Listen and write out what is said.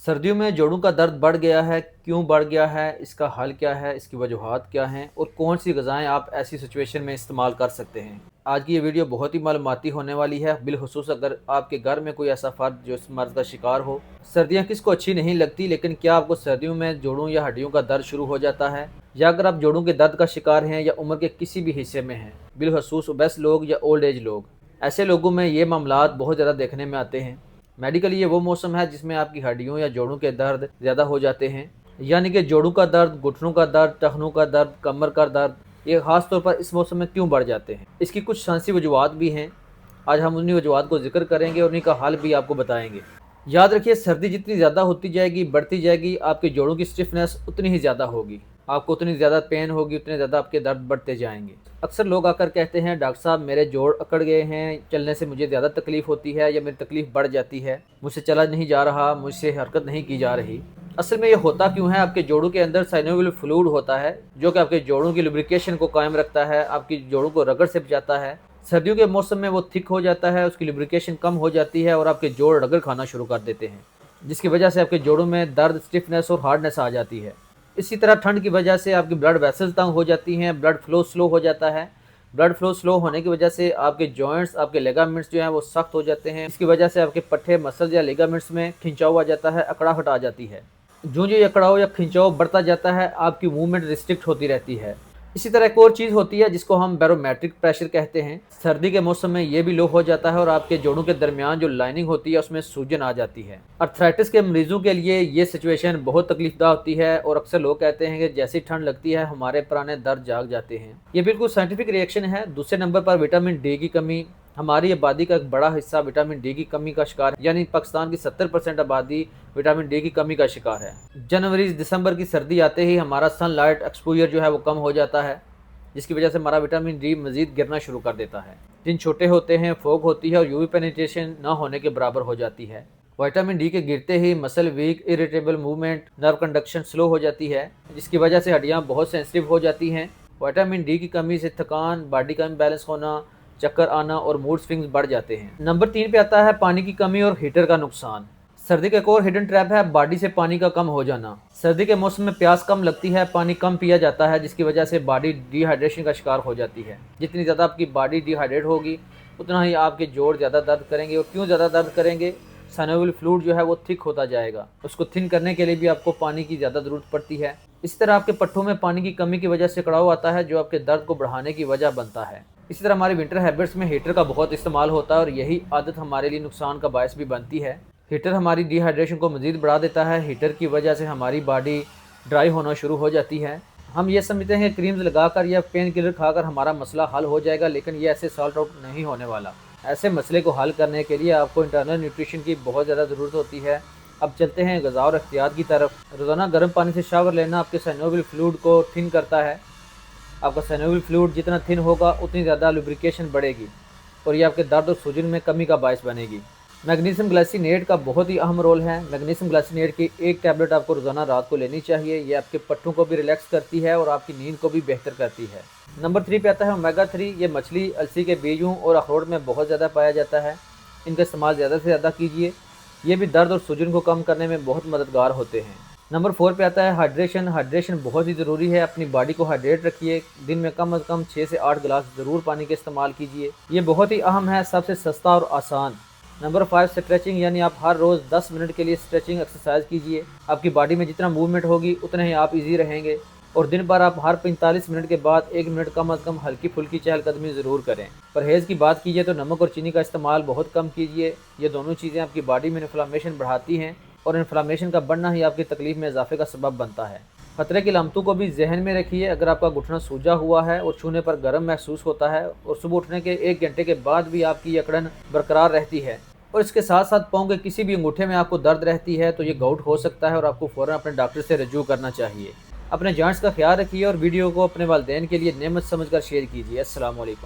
सर्दियों में जोड़ों का दर्द बढ़ गया है, क्यों बढ़ गया है, इसका हल क्या है, इसकी वजूहात क्या हैं और कौन सी ग़िज़ाएँ आप ऐसी सिचुएशन में इस्तेमाल कर सकते हैं। आज की ये वीडियो बहुत ही मालूमाती होने वाली है, बिलख़ुसूस अगर आपके घर में कोई ऐसा फ़र्द जो इस मर्ज़ का शिकार हो। सर्दियाँ किसको अच्छी नहीं लगती, लेकिन क्या आपको सर्दियों में जोड़ों या हड्डियों का दर्द शुरू हो जाता है, या अगर आप जोड़ों के दर्द का शिकार हैं या उम्र के किसी भी हिस्से में हैं, बिलख़ुसूस ओबेस लोग या ओल्ड एज लोग, ऐसे लोगों में ये मामलात बहुत ज़्यादा देखने में आते हैं। मेडिकली ये वो मौसम है जिसमें आपकी हड्डियों या जोड़ों के दर्द ज़्यादा हो जाते हैं, यानी कि जोड़ों का दर्द, घुटनों का दर्द, टखनों का दर्द, कमर का दर्द, ये ख़ास तौर पर इस मौसम में क्यों बढ़ जाते हैं। इसकी कुछ साइंसी वजूहात भी हैं। आज हम उन्हीं वजूहात को जिक्र करेंगे और उन्हीं का हल भी आपको बताएंगे। याद रखिए, सर्दी जितनी ज़्यादा होती जाएगी, बढ़ती जाएगी, आपके जोड़ों की स्टिफनेस उतनी ही ज़्यादा होगी, आपको उतनी ज़्यादा पेन होगी, उतने ज़्यादा आपके दर्द बढ़ते जाएंगे। अक्सर लोग आकर कहते हैं, डॉक्टर साहब मेरे जोड़ अकड़ गए हैं, चलने से मुझे ज़्यादा तकलीफ़ होती है या मेरी तकलीफ़ बढ़ जाती है, मुझसे चला नहीं जा रहा, मुझसे हरकत नहीं की जा रही। असल में ये होता क्यों है? आपके जोड़ों के अंदर साइनोवियल फ्लूइड होता है जो कि आपके जोड़ों की लुब्रिकेशन को कायम रखता है, आपकी जोड़ों को रगड़ से बचाता है। सर्दियों के मौसम में वो थिक हो जाता है, उसकी लुब्रिकेशन कम हो जाती है और आपके जोड़ रगड़ खाना शुरू कर देते हैं, जिसकी वजह से आपके जोड़ों में दर्द, स्टिफनेस और हार्डनेस आ जाती है। इसी तरह ठंड की वजह से आपकी ब्लड वेसल्स तंग हो जाती हैं, ब्लड फ्लो स्लो हो जाता है। ब्लड फ्लो स्लो होने की वजह से आपके जॉइंट्स, आपके लिगामेंट्स जो हैं वो सख्त हो जाते हैं। इसकी वजह से आपके पट्टे, मसल्स या लिगामेंट्स में खिंचाव आ जाता है, अकड़ाहट आ जाती है। जो ये अकड़ाव या खिंचाव बढ़ता जाता है, आपकी मूवमेंट रिस्ट्रिक्ट होती रहती है। इसी तरह एक और चीज़ होती है जिसको हम बैरोमेट्रिक प्रेशर कहते हैं। सर्दी के मौसम में ये भी लो हो जाता है और आपके जोड़ों के दरमियान जो लाइनिंग होती है उसमें सूजन आ जाती है। अर्थराइटिस के मरीजों के लिए ये सिचुएशन बहुत तकलीफदा होती है और अक्सर लोग कहते हैं कि जैसी ठंड लगती है हमारे पुराने दर्द जाग जाते हैं। ये बिल्कुल साइंटिफिक रिएक्शन है। दूसरे नंबर पर विटामिन डी की कमी। हमारी आबादी का एक बड़ा हिस्सा विटामिन डी की कमी का शिकार है, यानी पाकिस्तान की 70% आबादी विटामिन डी की कमी का शिकार है। जनवरी दिसंबर की सर्दी आते ही हमारा सनलाइट एक्सपोजर जो है वो कम हो जाता है, जिसकी वजह से हमारा विटामिन डी मज़ीद गिरना शुरू कर देता है। दिन छोटे होते हैं, फॉग होती है और यूवी पेनिट्रेशन ना होने के बराबर हो जाती है। विटामिन डी के गिरते ही muscle weak, irritable movement, nerve conduction slow हो जाती है, जिसकी वजह से हड्डियाँ बहुत सेंसिटिव हो जाती हैं। विटामिन डी की कमी से थकान, बॉडी का इम्बैलेंस होना, चक्कर आना और मूड स्विंग्स बढ़ जाते हैं। नंबर 3 पे आता है पानी की कमी और हीटर का नुकसान। सर्दी का एक और हिडन ट्रैप है बॉडी से पानी का कम हो जाना। सर्दी के मौसम में प्यास कम लगती है, पानी कम पिया जाता है, जिसकी वजह से बॉडी डिहाइड्रेशन का शिकार हो जाती है। जितनी ज़्यादा आपकी बॉडी डिहाइड्रेट होगी उतना ही आपके जोड़ ज़्यादा दर्द करेंगे। और क्यों ज़्यादा दर्द करेंगे? साइनोवियल फ्लूइड जो है वो थिक होता जाएगा, उसको थिन करने के लिए भी आपको पानी की ज़्यादा ज़रूरत पड़ती है। इसी तरह आपके पट्टों में पानी की कमी की वजह से कड़ाव आता है जो आपके दर्द को बढ़ाने की वजह बनता है। इसी तरह हमारी विंटर हैबिट्स में हीटर का बहुत इस्तेमाल होता है और यही आदत हमारे लिए नुकसान का बायस भी बनती है। हीटर हमारी डिहाइड्रेशन को मज़ीद बढ़ा देता है। हीटर की वजह से हमारी बॉडी ड्राई होना शुरू हो जाती है। हम ये समझते हैं कि क्रीम्स लगाकर या पेन किलर खाकर हमारा मसला हल हो जाएगा, लेकिन ये ऐसे सॉल्व आउट नहीं होने वाला। ऐसे मसले को हल करने के लिए आपको इंटरनल न्यूट्रिशन की बहुत ज़्यादा ज़रूरत होती है। अब चलते हैं ग़िज़ा और एहतियात की तरफ। रोज़ाना गर्म पानी से शावर लेना आपके साइनोवियल फ्लूइड को थिन करता है। आपका साइनोवियल फ्लूइड जितना थिन होगा उतनी ज़्यादा लुब्रिकेशन बढ़ेगी और ये आपके दर्द और सूजन में कमी का बायस बनेगी। मैग्नीशियम ग्लाइसिनेट का बहुत ही अहम रोल है। मैग्नीशियम ग्लाइसिनेट की एक टैबलेट आपको रोज़ाना रात को लेनी चाहिए। ये आपके पट्टों को भी रिलैक्स करती है और आपकी नींद को भी बेहतर करती है। नंबर 3 पे आता है ओमेगा 3। ये मछली, अलसी के बीजों और अखरोट में बहुत ज़्यादा पाया जाता है। इनका इस्तेमाल ज़्यादा से ज़्यादा कीजिए। ये भी दर्द और सूजन को कम करने में बहुत मददगार होते हैं। नंबर 4 पे आता है हाइड्रेशन। हाइड्रेशन बहुत ही ज़रूरी है। अपनी बॉडी को हाइड्रेट रखिए। दिन में कम से कम 6 से 8 गिलास ज़रूर पानी के इस्तेमाल कीजिए। ये बहुत ही अहम है, सबसे सस्ता और आसान। नंबर 5 स्ट्रेचिंग, यानी आप हर रोज़ 10 मिनट के लिए स्ट्रेचिंग एक्सरसाइज कीजिए। आपकी बॉडी में जितना मूवमेंट होगी उतने ही आप इजी रहेंगे और दिन भर आप हर 45 मिनट के बाद 1 मिनट कम से कम हल्की फुल्की चहलकदमी ज़रूर करें। परहेज़ की बात कीजिए तो नमक और चीनी का इस्तेमाल बहुत कम कीजिए। ये दोनों चीज़ें आपकी बॉडी में इन्फ्लामेशन बढ़ाती हैं और इन्फ्लामेशन का बढ़ना ही आपकी तकलीफ में इजाफे का सबब बनता है। खतरे की अलामतों को भी जहन में रखिए। अगर आपका घुटना सूजा हुआ है और छूने पर गर्म महसूस होता है और सुबह उठने के 1 घंटे के बाद भी आपकी अकड़न बरकरार रहती है और इसके साथ साथ पाँव के किसी भी अंगूठे में आपको दर्द रहती है, तो ये गाउट हो सकता है और आपको फ़ौरन अपने डॉक्टर से रजू करना चाहिए। अपने जॉइंट्स का ख्याल रखिए और वीडियो को अपने वालिदैन के लिए नेमत समझकर शेयर कीजिए। अस्सलाम वालेकुम।